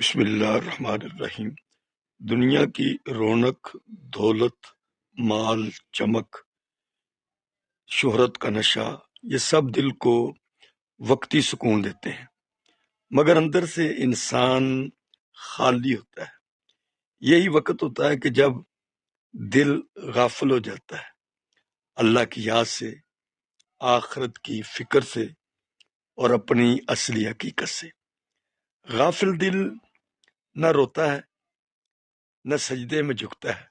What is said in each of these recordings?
بسم اللہ الرحمن الرحیم۔ دنیا کی رونق، دولت، مال، چمک، شہرت کا نشہ، یہ سب دل کو وقتی سکون دیتے ہیں، مگر اندر سے انسان خالی ہوتا ہے۔ یہی وقت ہوتا ہے کہ جب دل غافل ہو جاتا ہے اللہ کی یاد سے، آخرت کی فکر سے اور اپنی اصلی حقیقت سے۔ غافل دل نہ روتا ہے نہ سجدے میں جھکتا ہے۔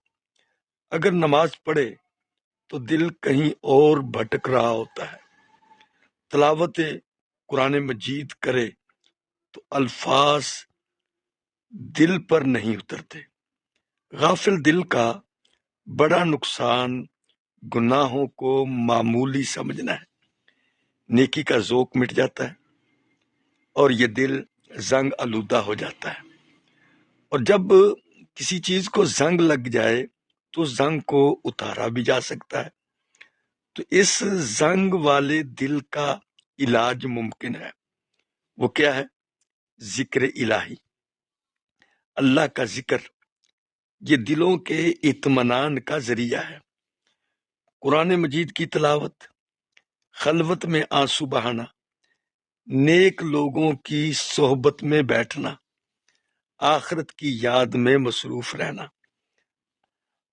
اگر نماز پڑھے تو دل کہیں اور بھٹک رہا ہوتا ہے۔ تلاوت قرآن مجید کرے تو الفاظ دل پر نہیں اترتے۔ غافل دل کا بڑا نقصان گناہوں کو معمولی سمجھنا ہے۔ نیکی کا ذوق مٹ جاتا ہے اور یہ دل زنگ آلودہ ہو جاتا ہے، اور جب کسی چیز کو زنگ لگ جائے تو زنگ کو اتارا بھی جا سکتا ہے۔ تو اس زنگ والے دل کا علاج ممکن ہے۔ وہ کیا ہے؟ ذکر الہی، اللہ کا ذکر۔ یہ دلوں کے اطمینان کا ذریعہ ہے۔ قرآن مجید کی تلاوت، خلوت میں آنسو بہانا، نیک لوگوں کی صحبت میں بیٹھنا، آخرت کی یاد میں مصروف رہنا،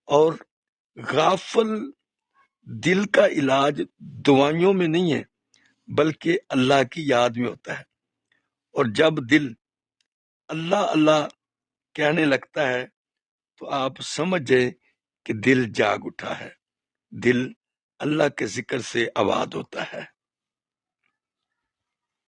اور غافل دل کا علاج دعائیوں میں نہیں ہے بلکہ اللہ کی یاد میں ہوتا ہے۔ اور جب دل اللہ اللہ کہنے لگتا ہے تو آپ سمجھ جائیں کہ دل جاگ اٹھا ہے، دل اللہ کے ذکر سے آباد ہوتا ہے۔